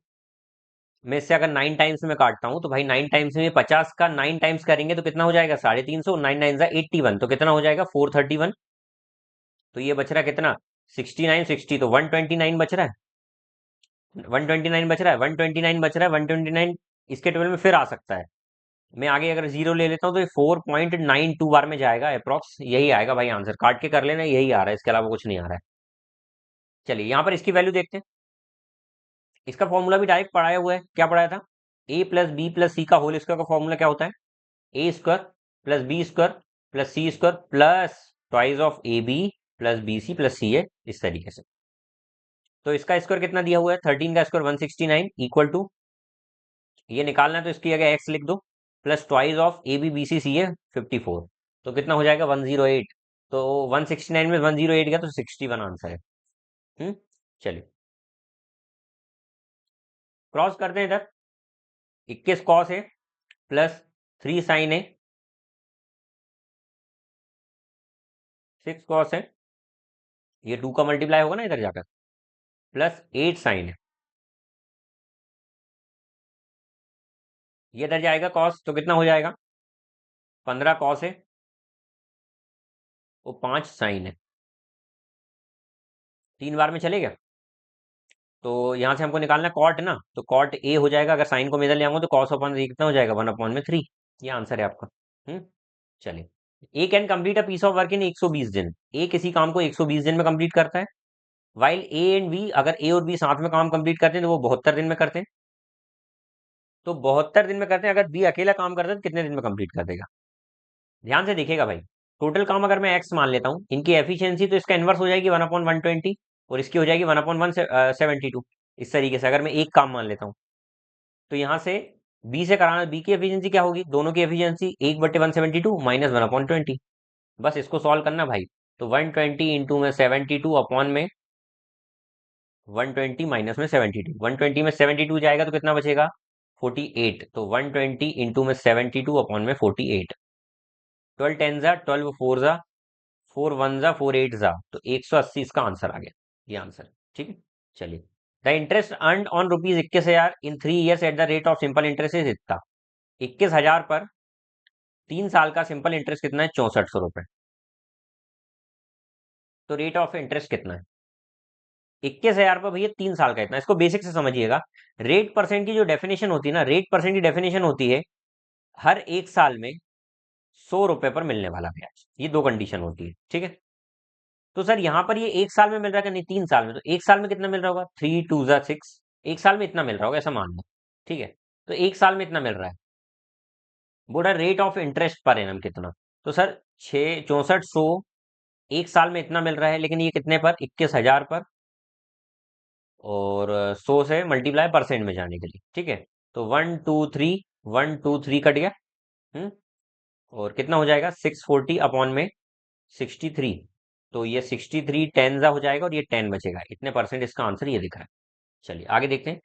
मैं इससे अगर 9 टाइम्स में काटता हूँ तो भाई 9 टाइम्स में 50 का 9 टाइम्स करेंगे तो कितना हो जाएगा, 350, 9 9 81, तो कितना हो जाएगा, 431। तो ये बच रहा है कितना, 69 60, तो 129 बच रहा है, 129 बच रहा है, 129 बच रहा है, 129 इसके टेबल में फिर आ सकता है। मैं आगे अगर जीरो ले लेता हूँ तो ये 4.92 बार में जाएगा अप्रोक्स, यही आएगा भाई आंसर, काट के कर लेना, यही आ रहा है, इसके अलावा कुछ नहीं आ रहा है। चलिए यहाँ पर इसकी वैल्यू देखते हैं, इसका फॉर्मूला भी डायरेक्ट पढ़ाया हुआ है, क्या पढ़ाया था, a+b+c का होल स्क्वायर का फॉर्मूला क्या होता है, a² plus b² plus c² plus twice of ab plus bc plus ca, इस तरीके से। तो इसका स्क्वायर कितना दिया हुआ है, 13 का स्क्वायर 169 इक्वल टू, ये निकालना है तो इसकी जगह x लिख दो, plus twice of A B B C C है 54, तो कितना हो जाएगा 108, तो 169 में 108 गया तो 61 आंसर है। चलिए क्रॉस करते हैं इधर, 21 कॉस है प्लस 3 साइन है, 6 कॉस है, ये 2 का मल्टीप्लाई होगा ना इधर जाकर, प्लस 8 साइन है, ये इधर जाएगा कॉस, तो कितना हो जाएगा, 15 कॉस है वो 5 साइन है, 3 बार में चलेगा। तो यहाँ से हमको निकालना कॉट ना, तो कॉट ए हो जाएगा, अगर साइन को में इधर ले आऊंगा तो कॉस अपॉन ए कितना हो जाएगा, 1/3। ये आंसर है आपका। चलिए, A can complete a piece of work in 120 दिन, ए किसी काम को 120 दिन में कंप्लीट करता है, वाइल ए एंड बी, अगर ए और बी साथ में काम कंप्लीट करते हैं तो वो 72 दिन में करते हैं, तो 72 दिन में करते हैं, अगर बी अकेला काम करता है तो कितने दिन में कंप्लीट कर देगा। ध्यान से देखिएगा भाई, टोटल काम अगर मैं एक्स मान लेता हूँ, इनकी एफिशिएंसी तो इसका इनवर्स हो जाएगी 1/120, और इसकी हो जाएगी 1/172, इस तरीके से अगर मैं एक काम मान लेता हूँ, तो यहाँ से बी से कराना, बी की एफिशिएंसी क्या होगी, दोनों की एफिशिएंसी 1/172 माइनस 1/20, बस इसको सॉल्व करना भाई। तो 120 इंटू में 72 अपॉन में 120 माइनस में 72, 120 में 72 जाएगा तो कितना बचेगा, 48, तो 120 इंटू में 72 अपॉन में 48, 12 10 जा 12 4 जा 4 1 जा 4 8 जा, तो 180 इसका आंसर आ गया, ये आंसर। ठीक है, चलिए, the interest earn on rupees 21,000 in 3 years at the rate of simple interest is इतना, 21,000 पर 3 साल का सिंपल इंटरेस्ट कितना है, 6400 रुपए, तो रेट ऑफ इंटरेस्ट कितना है, 21,000 पर भैया 3 साल का इतना, इसको बेसिक से समझिएगा। रेट परसेंट की जो डेफिनेशन होती है ना, रेट परसेंट की डेफिनेशन होती है हर 1 साल में 100 रुपए पर मिलने वाला ब्याज, ये दो कंडीशन होती है। ठीक है, तो सर यहाँ पर ये 1 साल में मिल रहा है कि नहीं, 3 साल में, तो 1 साल में कितना मिल रहा होगा, 3 2 जा 6, 1 साल में इतना मिल रहा होगा ऐसा मान लो। ठीक है, तो 1 साल में इतना मिल रहा है, बोल रहा rate of interest per annum कितना, तो सर 6400, 1 साल में इतना मिल रहा है, लेकिन ये कितने पर, 21,000 पर, और 100 से मल्टीप्लाई परसेंट में जाने के लिए। ठीक है, तो 1 2 3 कट गया। हम्म और कितना हो जाएगा, 640 अपॉन में 63, तो ये 63 10 जा हो जाएगा और ये 10 बचेगा, इतने परसेंट इसका आंसर ये दिख रहा है। चलिए आगे देखते हैं।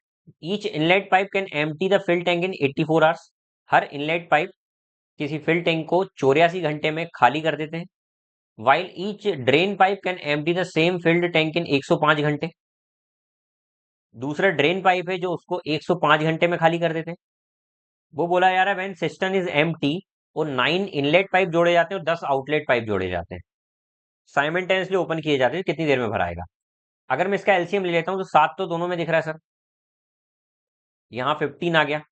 Each inlet pipe can empty the fill tank in 84 hours, हर इनलेट पाइप किसी फिल टैंक को 84 घंटे में खाली कर देते हैं, while each drain pipe can empty the same filled tank in 105 घंटे, दूसरा ड्रेन पाइप है जो उसको 105 घंटे में खाली कर देते हैं। वो बोला यार है व्हेन सिस्टम इज एम्प्टी, और 9 इनलेट पाइप जोड़े जाते हैं और 10 आउटलेट पाइप जोड़े जाते हैं, साइमल्टेनियसली ओपन किए जाते हैं, कितनी देर में भराएगा। अगर मैं इसका एलसीएम ले लेता हूँ तो 7 तो दोनों में दिख रहा है सर, यहाँ 15 आ गया,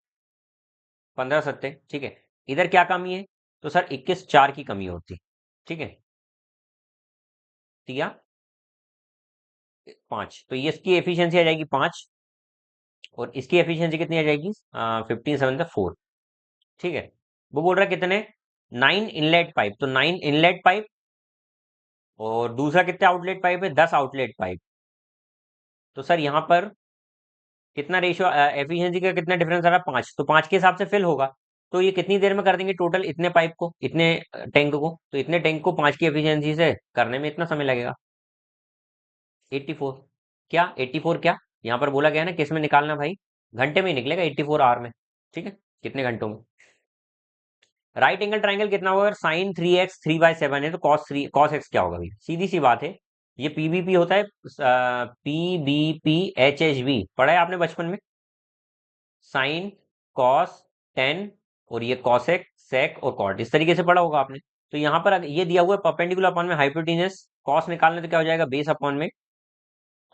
15 सत्ते। ठीक है, इधर क्या कमी है, तो सर 21 4 की कमी होती। ठीक है, दिया 5, तो ये इसकी एफिशिएंसी आ जाएगी 5, और इसकी एफिशिएंसी कितनी आ जाएगी, 15 7 4। ठीक है, वो बोल रहा है कितने, 9 इनलेट पाइप, तो 9 इनलेट पाइप, और दूसरा कितने आउटलेट पाइप है, 10 आउटलेट पाइप, तो सर यहाँ पर कितना रेशियो, एफिशिएंसी का कितना डिफरेंस आ रहा है, 5, तो 5 के हिसाब से फिल होगा, तो ये कितनी देर में कर देंगे टोटल, इतने पाइप को, इतने टैंक को, तो इतने टैंक को 5 की एफिशिएंसी से करने में इतना समय लगेगा, 84। क्या 84 क्या, यहाँ पर बोला गया है ना किस में निकालना भाई, घंटे में ही निकलेगा 84 आवर में। ठीक है, कितने घंटों में। राइट एंगल ट्राइंगल कितना होगा, अगर साइन 3x 3/7 है तो कॉस एक्स क्या होगा भाई, सीधी सी बात है, ये पीबीपी होता है, PBP HHV पढ़ा है आपने बचपन में, साइन कॉस टेन, और ये कॉसेक सेक और कॉट, इस तरीके से पढ़ा होगा आपने। तो यहाँ पर ये दिया हुआ है परपेंडिकुलर अपॉन में हाइपोटेनस, कॉस निकालने तो क्या हो जाएगा, बेस अपॉन में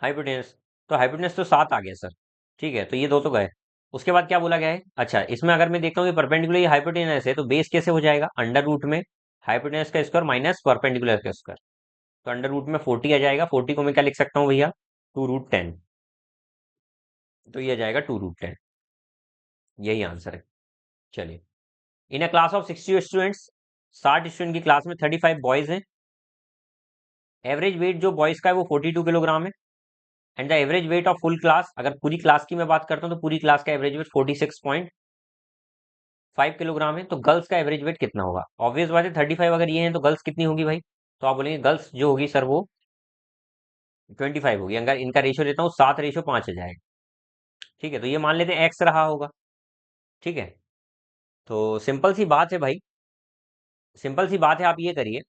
हाइपोटेनस, तो हाइपोटेनस तो 7 आ गया सर। ठीक है, तो ये दो तो गए। उसके बाद क्या बोला गया है, अच्छा इसमें अगर मैं देखता हूँ कि परपेंडिकुलर ये हाइपोटेनस है, तो बेस कैसे हो जाएगा, अंडर रूट में हाइपोटेनस का स्क्वायर माइनस परपेंडिकुलर का स्क्वायर, तो अंडर रूट में 40 आ जाएगा, 40 को मैं क्या लिख सकता हूँ भैया, 2√10, तो ये आ जाएगा 2√10, यही आंसर है। चलिए, in a class of 60 students, 60 student की क्लास में 35 बॉयज हैं, एवरेज वेट जो बॉयज का है वो 42 किलोग्राम है, and the average weight of full class, अगर पूरी क्लास की मैं बात करता हूँ तो पूरी क्लास का एवरेज वेट 46.5 किलोग्राम है, तो गर्ल्स का एवरेज वेट कितना होगा, ऑब्वियस बात है 35 अगर ये है तो गर्ल्स कितनी होगी भाई, तो आप बोलेंगे गर्ल्स जो होगी सर वो 25 होगी, अगर इनका रेशियो लेता हूँ 7/5 आ जाएगा, ठीक है, तो ये मान लेते हैं एक्स रहा होगा। ठीक है, तो सिंपल सी बात है भाई, सिंपल सी बात है, आप ये करिए,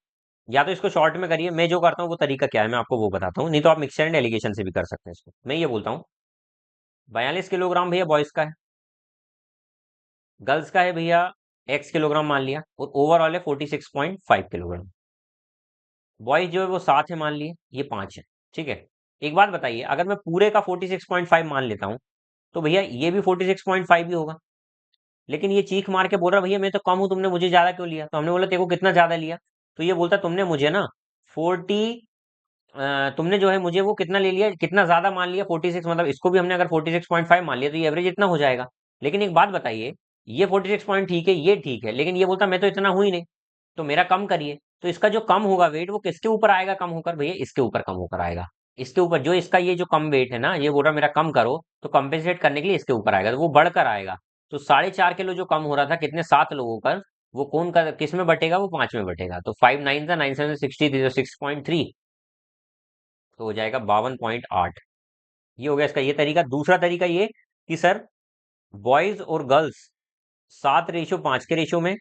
या तो इसको शॉर्ट में करिए। मैं जो करता हूँ वो तरीका क्या है मैं आपको वो बताता हूँ, नहीं तो आप मिक्सर एंड एलिगेशन से भी कर सकते हैं इसको। मैं ये बोलता हूँ 42 किलोग्राम भैया बॉयज का है, गर्ल्स का है भैया एक्स किलोग्राम मान लिया, और ओवरऑल है 46.5 किलोग्राम। बॉयज जो है वो 7 है मान लिए, ये 5 है। ठीक है, एक बात बताइए, अगर मैं पूरे का 46.5 मान लेता हूँ तो भैया ये भी 46.5 ही होगा। लेकिन ये चीख मार के बोल रहा भैया मैं तो कम हूं, तुमने मुझे ज्यादा क्यों लिया? तो हमने बोला तेरे को कितना ज्यादा लिया? तो ये बोलता तुमने मुझे ना 40, तुमने जो है मुझे वो कितना ले लिया, कितना ज्यादा मान लिया 46, मतलब इसको भी हमने अगर 46.5 मान लिया तो ये एवरेज इतना हो जाएगा। लेकिन एक बात बताइए, ये 46 पॉइंट ठीक है, ये ठीक है, लेकिन ये बोलता मैं तो इतना हूं ही नहीं, तो मेरा कम करिए। तो इसका जो कम होगा वेट वो किसके ऊपर आएगा कम होकर? भैया इसके ऊपर कम होकर आएगा। इसके ऊपर जो इसका ये जो कम वेट है ना, ये बोल रहा मेरा कम करो, तो कंपेंसेट करने के लिए इसके ऊपर आएगा, तो वो बढ़कर आएगा। तो 4.5 किलो जो कम हो रहा था कितने 7 लोगों का, वो कौन का किस में बटेगा? वो 5 में बटेगा। तो 5 9 9 7 63, 6.3, तो हो जाएगा 52.8। ये हो गया इसका ये तरीका। दूसरा तरीका ये कि सर बॉयज और गर्ल्स 7:5 के रेशियो में,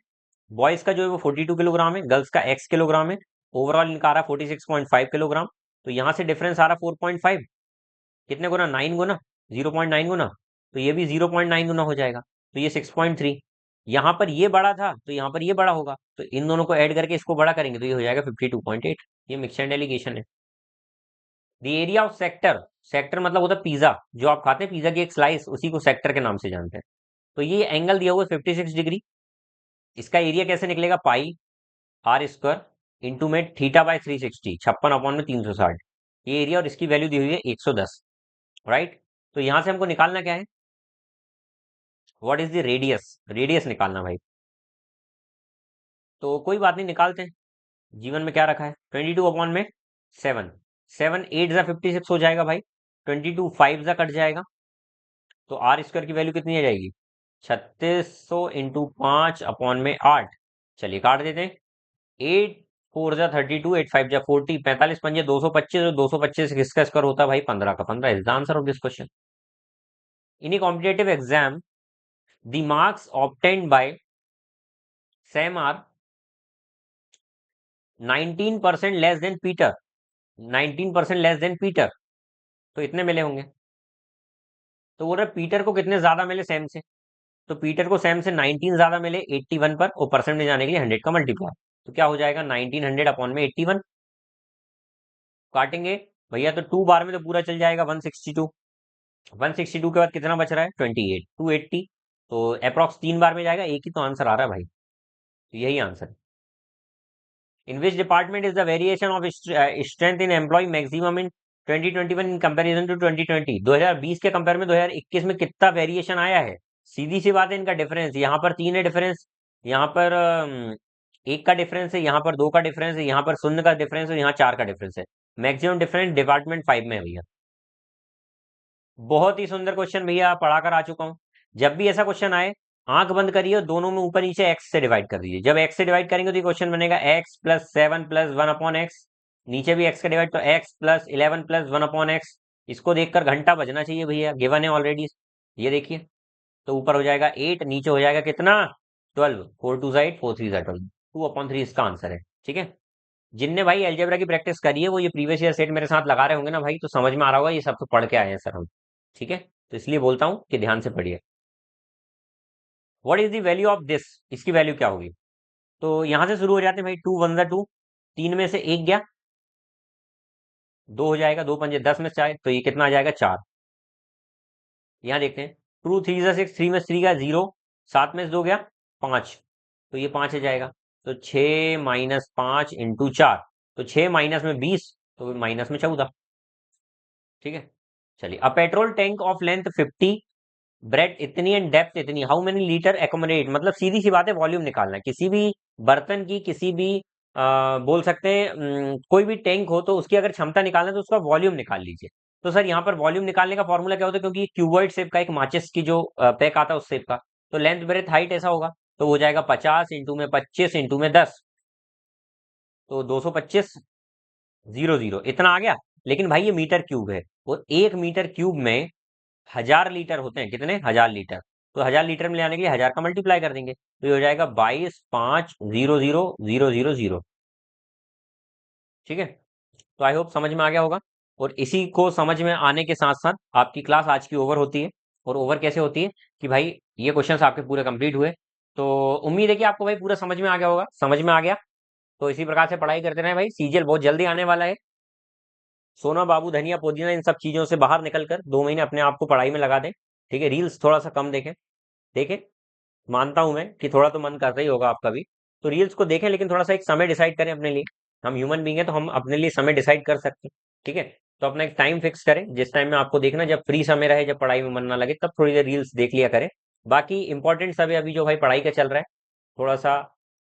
बॉयज का जो है वो 42 किलोग्राम है, गर्ल्स का एक्स किलोग्राम है, ओवरऑल इनका आ रहा 46.5 किलोग्राम। तो यहां से डिफरेंस आ रहा 4.5, कितने गुना? 9 गुना, 0.9 गुना, तो ये भी 0.9 गुना हो जाएगा, तो ये 6.3। यहाँ पर ये बड़ा था तो यहाँ पर ये बड़ा होगा, तो इन दोनों को ऐड करके इसको बड़ा करेंगे तो ये हो जाएगा 52.8। ये मिक्स एंड एलिगेशन है। The area of sector, sector मतलब होता है पिज्जा, जो आप खाते हैं पिज्जा की एक स्लाइस, उसी को सेक्टर के नाम से जानते हैं। तो ये एंगल दिया हुआ है 56 डिग्री। इसका एरिया कैसे निकलेगा? पाई आर स्क्वायर इंटू में थीटा बाय 360, 56/360। ये एरिया और इसकी वैल्यू दी हुई है 110। राइट, तो यहां से हमको निकालना क्या है? What is the radius, radius निकालना भाई। तो कोई बात नहीं, निकालते हैं। जीवन में क्या रखा है? 22/7, 7 8 जा 56 हो जाएगा भाई, 22 5 जा कट जाएगा, तो आर स्क्वायर की वैल्यू कितनी आ जाएगी? 3600 × 5/8। चलिए काट देते हैं। 8 4 जा 32, 8 5 जा 40, 45 5 225, और 225 किसका स्क्वायर होता है भाई? 15 का 15 is the answer of this question. In a competitive exam the marks obtained by Sam are 19% less than Peter, 19% less than Peter, तो इतने मिले होंगे। तो बोल रहे पीटर को कितने ज्यादा मिले सैम से? तो पीटर को सैम से 19 ज्यादा मिले 81 पर, और परसेंट में जाने के लिए 100 का मल्टीप्लाई, तो क्या हो जाएगा? 1900 अपॉन में 81। काटेंगे भैया तो 2 बार में तो पूरा चल जाएगा 162, 162 के बाद कितना बच रहा है? 28, 280, तो अप्रॉक्स 3 बार में जाएगा, एक ही तो आंसर आ रहा है भाई, तो यही आंसर है। In which department is the variation of strength in employ maximum in 2021 in comparison to 2020? 2020 के कंपेयर में 2021 में कितना वेरिएशन आया है? सीधी सी बात है, इनका डिफरेंस यहाँ पर 3 है डिफरेंस, यहाँ पर 1 का डिफरेंस है, यहाँ पर 2 का डिफरेंस है, यहाँ पर 0 का डिफरेंस है, यहाँ 4 का डिफरेंस है। मैक्सिमम डिफरेंस डिपार्टमेंट 5 में है भैया। बहुत ही सुंदर क्वेश्चन भैया, पढ़ा कर आ चुका हूं। जब भी ऐसा क्वेश्चन आए, आंख बंद करिए और दोनों में ऊपर नीचे एक्स से डिवाइड कर दीजिए। जब एक्स से डिवाइड करेंगे तो क्वेश्चन बनेगा x+7+1/x, नीचे भी एक्स का डिवाइड, तो x+11+1/x। इसको देखकर घंटा बजना चाहिए भैया, गिवन है ऑलरेडी। ये देखिए, तो ऊपर हो जाएगा 8, नीचे हो जाएगा कितना? 12, 4 2 8, 4 3 12, 2/3 इसका आंसर है। ठीक है, जिनने भाई एलजेब्रा की प्रैक्टिस करी है वो ये प्रीवियस ईयर सेट मेरे साथ लगा रहे होंगे ना भाई, तो समझ में आ रहा होगा ये सब तो पढ़ के आए हैं सर हम। ठीक है, तो इसलिए बोलता हूं कि ध्यान से पढ़िए। What is the value of this, इसकी वैल्यू क्या होगी? तो यहां से शुरू हो जाते हैं भाई, 2 1 2, 3 में से 1 गया, 2 हो जाएगा, 2 5 10 में से 4, तो ये कितना आ जाएगा? 4। यहाँ देखते हैं, 2 3 6, 3 में से 3 गया 0, 7 में से 2 गया 5, तो ये 5 आ जाएगा। तो 6 - 5 × 4, तो 6 माइनस में 20, तो माइनस में 14। ठीक है, चलिए। A petrol tank of length 50, breadth इतनी एंड डेप्थ इतनी, हाउ मेनी लीटर एकोमोडेट, मतलब सीधी सी बात है, वॉल्यूम निकालना है किसी भी बर्तन की, किसी भी बोल सकते हैं कोई भी टैंक हो तो उसकी अगर क्षमता निकालना है तो उसका वॉल्यूम निकाल लीजिए। तो सर यहाँ पर वॉल्यूम निकालने का फॉर्मूला क्या होता है? क्योंकि क्यूबॉइड शेप का एक माचिस की जो पैक आता है उस शेप का, तो लेंथ ब्रेथ हाइट ऐसा होगा, तो हो जाएगा 50 इंटू में 25 इंटू में 10, तो 225 0 0 इतना आ गया। लेकिन भाई ये मीटर क्यूब है, और 1 मीटर क्यूब में 1000 लीटर होते हैं, कितने, 1000 लीटर। तो 1000 लीटर में ले आने के लिए 1000 का मल्टीप्लाई कर देंगे, तो ये हो जाएगा 22,500,000। ठीक है। तो आई होप समझ में आ गया होगा। और इसी को समझ में आने के साथ साथ आपकी क्लास आज की ओवर होती है। और ओवर कैसे होती है कि भाई ये क्वेश्चंस आपके पूरे कंप्लीट हुए। तो उम्मीद है कि आपको भाई पूरा समझ में आ गया होगा। समझ में आ गया तो इसी प्रकार से पढ़ाई करते रहे भाई, सीजीएल बहुत जल्दी आने वाला है। सोना बाबू धनिया पुदीना इन सब चीजों से बाहर निकल कर 2 महीने अपने आप को पढ़ाई में लगा दें। ठीक है, रील्स थोड़ा सा कम देखें। देखें, मानता हूं मैं कि थोड़ा तो मन करता ही होगा आपका भी। तो रील्स को देखें, लेकिन थोड़ा सा एक समय डिसाइड करें अपने लिए। हम ह्यूमन बींग है तो हम अपने लिए समय डिसाइड कर सकते हैं। ठीक है। तो अपना एक टाइम फिक्स करें, जिस टाइम में आपको देखना, जब फ्री समय रहे, जब पढ़ाई में मन ना लगे, तब थोड़ी देर रील्स देख लिया करें। बाकी इंपॉर्टेंट सब है अभी जो भाई पढ़ाई का चल रहा है, थोड़ा सा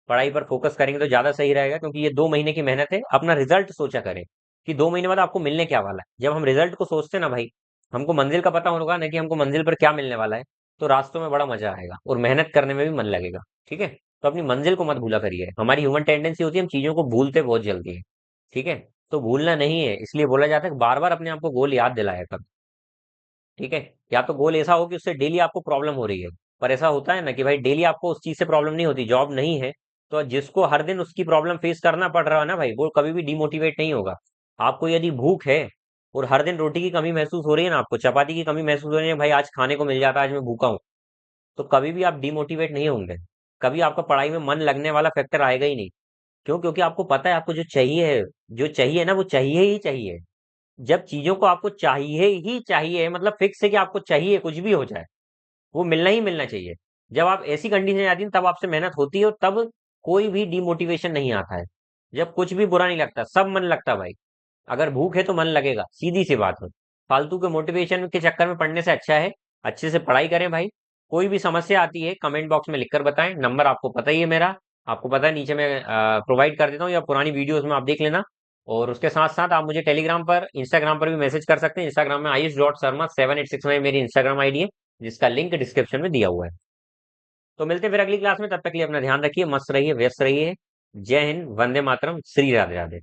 पढ़ाई पर फोकस करेंगे तो ज्यादा सही रहेगा, क्योंकि ये 2 महीने की मेहनत है। अपना रिजल्ट सोचा करें कि 2 महीने बाद आपको मिलने क्या वाला है। जब हम रिजल्ट को सोचते हैं ना भाई, हमको मंजिल का पता होगा ना कि हमको मंजिल पर क्या मिलने वाला है, तो रास्तों में बड़ा मजा आएगा और मेहनत करने में भी मन लगेगा। ठीक है। तो अपनी मंजिल को मत भूला करिए। हमारी ह्यूमन टेंडेंसी होती है, हम चीजों को भूलते बहुत जल्दी है। ठीक है। तो भूलना नहीं है, इसलिए बोला जाता है कि बार बार अपने आप को गोल याद दिलाया कर। ठीक है। या तो गोल ऐसा हो कि उससे डेली आपको प्रॉब्लम हो रही है। पर ऐसा होता है ना कि भाई डेली आपको उस चीज से प्रॉब्लम नहीं होती, जॉब नहीं है, तो जिसको हर दिन उसकी प्रॉब्लम फेस करना पड़ रहा है ना भाई, वो कभी भी डिमोटिवेट नहीं होगा। आपको यदि भूख है और हर दिन रोटी की कमी महसूस हो रही है ना, आपको चपाती की कमी महसूस हो रही है, भाई आज खाने को मिल जाता, आज मैं भूखा हूँ, तो कभी भी आप डिमोटिवेट नहीं होंगे। कभी आपका पढ़ाई में मन लगने वाला फैक्टर आएगा ही नहीं। क्यों? क्योंकि आपको पता है आपको जो चाहिए है, जो चाहिए ना वो चाहिए ही चाहिए। जब चीजों को आपको चाहिए ही चाहिए, मतलब फिक्स है कि आपको चाहिए, कुछ भी हो जाए वो मिलना ही मिलना चाहिए। जब आप ऐसी कंडीशन आती है तब आपसे मेहनत होती है, और तब कोई भी डिमोटिवेशन नहीं आता है। जब कुछ भी बुरा नहीं लगता, सब मन लगता भाई। अगर भूख है तो मन लगेगा, सीधी सी बात है। फालतू के मोटिवेशन के चक्कर में पढ़ने से अच्छा है अच्छे से पढ़ाई करें भाई। कोई भी समस्या आती है कमेंट बॉक्स में लिखकर बताएं, नंबर आपको पता ही है मेरा, आपको पता है नीचे मैं प्रोवाइड कर देता हूँ, या पुरानी वीडियोस में आप देख लेना। और उसके साथ साथ आप मुझे टेलीग्राम पर, इंस्टाग्राम पर भी मैसेज कर सकते हैं। इंस्टाग्राम में आयुष.शर्मा 7869 मेरी इंस्टाग्राम आईडी है, जिसका लिंक डिस्क्रिप्शन में दिया हुआ है। तो मिलते हैं फिर अगली क्लास में, तब तक के लिए अपना ध्यान रखिए, मस्त रहिए, व्यस्त रहिए। जय हिंद, वंदे मातरम, श्री राधे राधे।